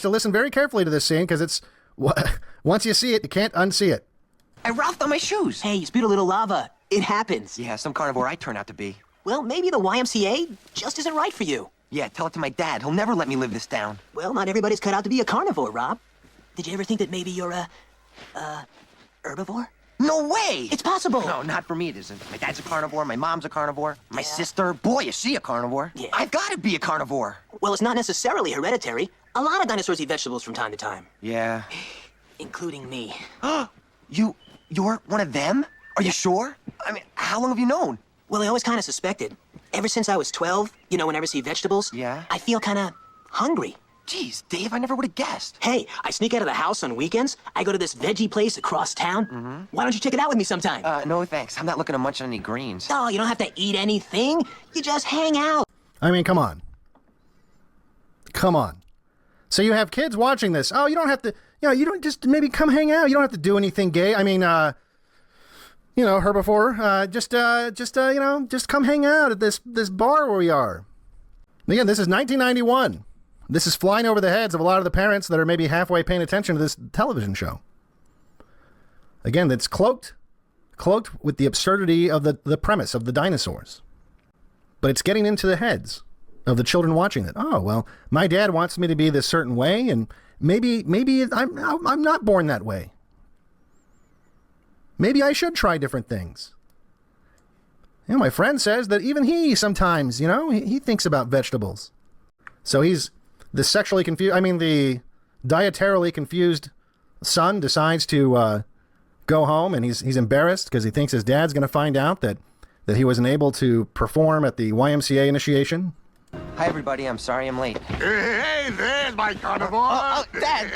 to listen very carefully to this scene because it's once you see it, you can't unsee it. I ralphed on my shoes. Hey, you spewed a little lava. It happens. Yeah, some carnivore I turn out to be. Well, maybe the YMCA just isn't right for you. Yeah, tell it to my dad. He'll never let me live this down. Well, not everybody's cut out to be a carnivore, Rob. Did you ever think that maybe you're a herbivore? No way! It's possible. No, not for me it isn't. My dad's a carnivore, my mom's a carnivore, my sister, boy, is she a carnivore. Yeah. I've got to be a carnivore. Well, it's not necessarily hereditary. A lot of dinosaurs eat vegetables from time to time. Yeah. Including me. You're one of them? Are you sure? I mean, how long have you known? Well, I always kind of suspected. Ever since I was 12, you know, whenever I see vegetables, Yeah? I feel kind of hungry. Jeez, Dave, I never would have guessed. Hey, I sneak out of the house on weekends. I go to this veggie place across town. Why don't you check it out with me sometime? No thanks. I'm not looking to munch on any greens. Oh, you don't have to eat anything. You just hang out. I mean, come on. Come on. So you have kids watching this. Oh, you don't have to, you don't just maybe come hang out. You don't have to do anything gay. I mean, herbivore, just come hang out at this bar where we are. Again, this is 1991. This is flying over the heads of a lot of the parents that are maybe halfway paying attention to this television show. Again, that's cloaked with the absurdity of the premise of the dinosaurs. But it's getting into the heads of the children watching it. Oh, well, my dad wants me to be this certain way, and maybe I'm not born that way. Maybe I should try different things. My friend says that even he sometimes, he thinks about vegetables. So he's the the dietarily confused son decides to go home, and he's embarrassed because he thinks his dad's going to find out that he wasn't able to perform at the YMCA initiation. Hi, everybody. I'm sorry I'm late. Hey, there's my carnivore. Dad,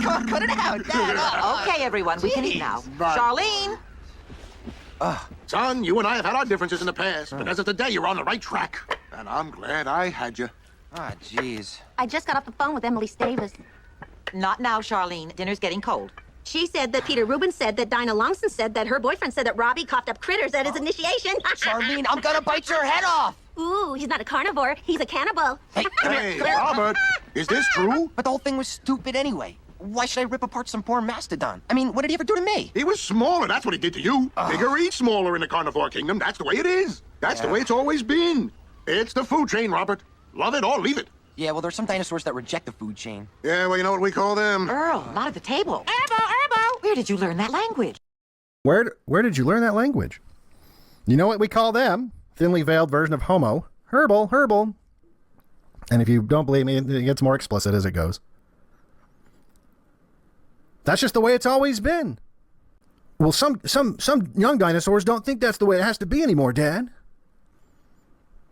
come on, cut it out, Dad. Okay, everyone, we can eat now. but- Charlene? Son, you and I have had our differences in the past, but as of today, you're on the right track. And I'm glad I had you. Jeez. I just got off the phone with Emily Stavis. Not now, Charlene. Dinner's getting cold. She said that Peter Rubin said that Dinah Longson said that her boyfriend said that Robbie coughed up critters at his initiation. Charlene, I'm gonna bite your head off. Ooh, he's not a carnivore. He's a cannibal. Hey, come Hey, here. Robert, is this true? But the whole thing was stupid anyway. Why should I rip apart some poor mastodon? I mean, what did he ever do to me? He was smaller, that's what he did to you. Bigger eats smaller in the carnivore kingdom. That's the way it is. That's the way it's always been. It's the food chain, Robert. Love it or leave it. Yeah, well, there's some dinosaurs that reject the food chain. Yeah, well, you know what we call them? Earl, not at the table. Erbo! Where did you learn that language? Where did you learn that language? You know what we call them? Thinly veiled version of homo. Herbal. And if you don't believe me, it gets more explicit as it goes. That's just the way it's always been. Well, some young dinosaurs don't think that's the way it has to be anymore, Dad.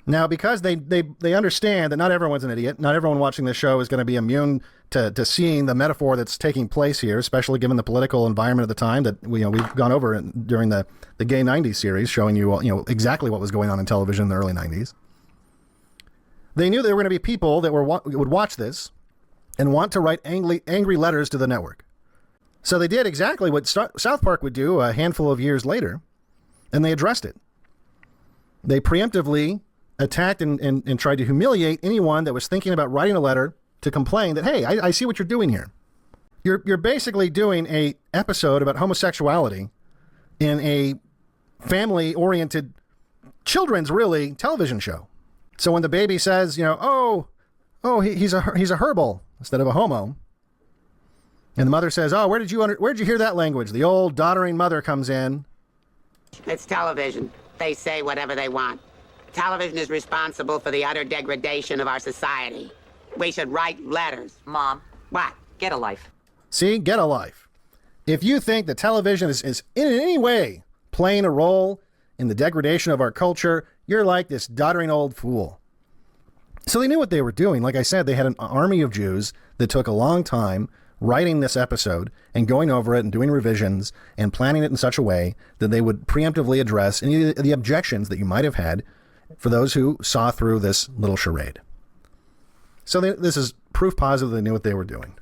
Now, because they understand that not everyone's an idiot, not everyone watching this show is going to be immune to seeing the metaphor that's taking place here, especially given the political environment at the time that we've gone over during the Gay 90s series, showing you exactly what was going on in television in the early 90s. They knew there were going to be people that would watch this and want to write angry letters to the network. So they did exactly what South Park would do a handful of years later, and they addressed it. They preemptively attacked and tried to humiliate anyone that was thinking about writing a letter to complain that, hey, I see what you're doing here. You're basically doing a episode about homosexuality in a family-oriented, children's really television show. So when the baby says, he's a herbal instead of a homo, and the mother says, oh, where'd you hear that language? The old doddering mother comes in. It's television. They say whatever they want. Television is responsible for the utter degradation of our society. We should write letters. Mom. What? Get a life. See, get a life. If you think that television is in any way playing a role in the degradation of our culture, you're like this doddering old fool. So they knew what they were doing. Like I said, they had an army of Jews that took a long time writing this episode and going over it and doing revisions and planning it in such a way that they would preemptively address any of the objections that you might have had for those who saw through this little charade. So this is proof positive they knew what they were doing.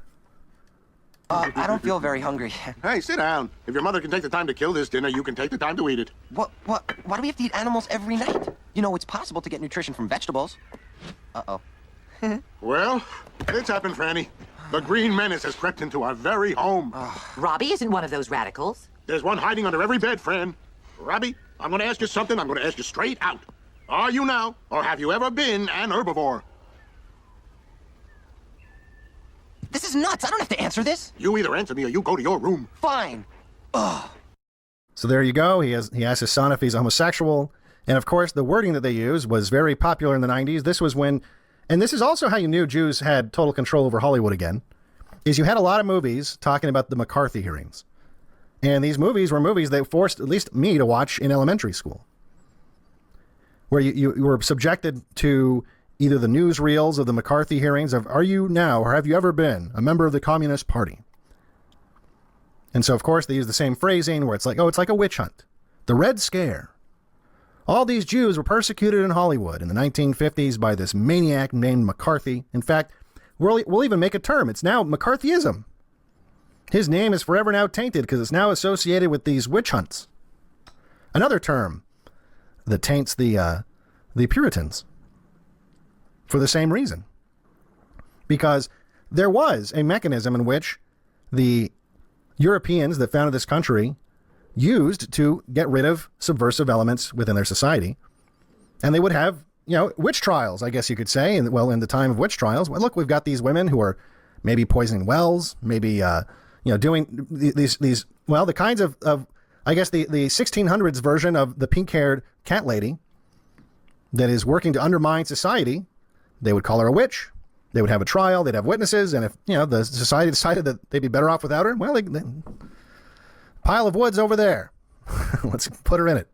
I don't feel very hungry. Hey, sit down. If your mother can take the time to kill this dinner, you can take the time to eat it. What? Why do we have to eat animals every night? It's possible to get nutrition from vegetables. Uh-oh. Well, it's happened, Franny. The Green Menace has crept into our very home. Robbie isn't one of those radicals. There's one hiding under every bed, Fran. Robbie, I'm going to ask you something. I'm going to ask you straight out. Are you now, or have you ever been an herbivore? This is nuts. I don't have to answer this. You either answer me or you go to your room. Fine. So there you go. He asks his son if he's homosexual. And of course, the wording that they used was very popular in the 90s. This was when, and this is also how you knew Jews had total control over Hollywood again, is you had a lot of movies talking about the McCarthy hearings. And these movies were movies that forced at least me to watch in elementary school, where you were subjected to either the newsreels of the McCarthy hearings of, are you now or have you ever been a member of the Communist Party? And so, of course, they use the same phrasing where it's like, oh, it's like a witch hunt. The Red Scare. All these Jews were persecuted in Hollywood in the 1950s by this maniac named McCarthy. In fact, we'll even make a term. It's now McCarthyism. His name is forever now tainted because it's now associated with these witch hunts. Another term that taints the Puritans for the same reason. Because there was a mechanism in which the Europeans that founded this country used to get rid of subversive elements within their society. And they would have, witch trials, I guess you could say. And well, in the time of witch trials, well, look, we've got these women who are maybe poisoning wells, maybe, doing these, the kinds of I guess the 1600s version of the pink-haired cat lady that is working to undermine society. They would call her a witch. They would have a trial. They'd have witnesses. And if, the society decided that they'd be better off without her, well, pile of wood's over there. Let's put her in it.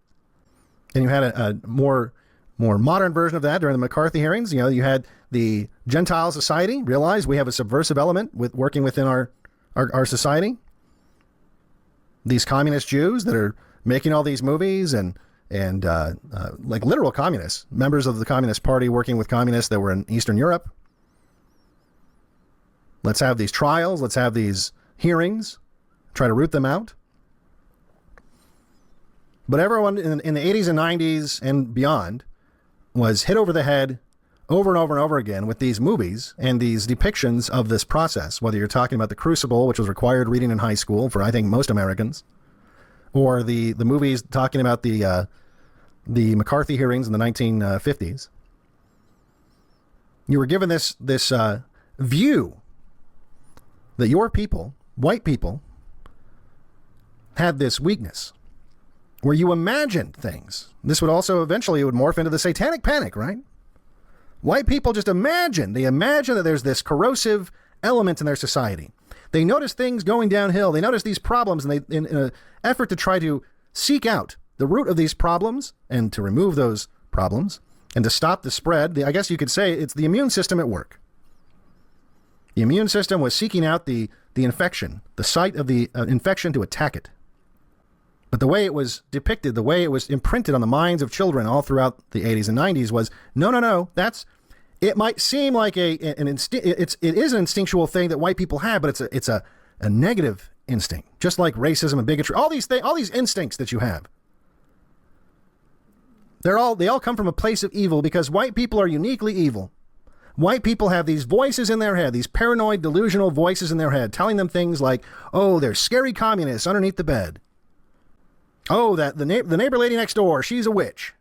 And you had a more modern version of that during the McCarthy hearings. You had the Gentile society realize we have a subversive element with working within our society. These communist Jews that are making all these movies and like literal communists, members of the Communist Party working with communists that were in Eastern Europe. Let's have these trials. Let's have these hearings. Try to root them out. But everyone in the 80s and 90s and beyond was hit over the head over and over and over again with these movies and these depictions of this process, whether you're talking about The Crucible, which was required reading in high school for, I think, most Americans, or the movies talking about the McCarthy hearings in the 1950s. You were given this view that your people, white people, had this weakness where you imagined things. This would also eventually would morph into the Satanic Panic, right? White people just imagine. They imagine that there's this corrosive element in their society. They notice things going downhill. They notice these problems, and they, in an effort to try to seek out the root of these problems and to remove those problems and to stop the spread, I guess you could say it's the immune system at work. The immune system was seeking out the infection, the site of the infection to attack it. But the way it was depicted, the way it was imprinted on the minds of children all throughout the 80s and 90s was, no, it might seem like it is an instinctual thing that white people have, but it's a negative instinct, just like racism and bigotry, all these instincts that you have. They all come from a place of evil because white people are uniquely evil. White people have these voices in their head, these paranoid, delusional voices in their head, telling them things like, oh, there's scary communists underneath the bed. Oh, that the neighbor lady next door, she's a witch.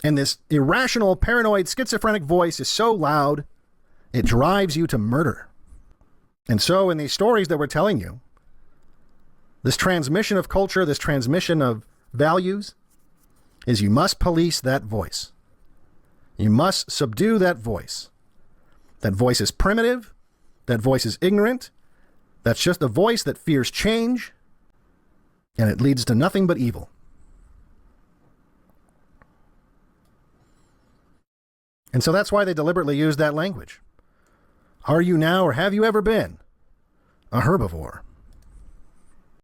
And this irrational, paranoid, schizophrenic voice is so loud, it drives you to murder. And so in these stories that we're telling you, this transmission of culture, this transmission of values, is you must police that voice. You must subdue that voice. That voice is primitive. That voice is ignorant. That's just a voice that fears change. And it leads to nothing but evil. And so that's why they deliberately used that language. Are you now or have you ever been a herbivore?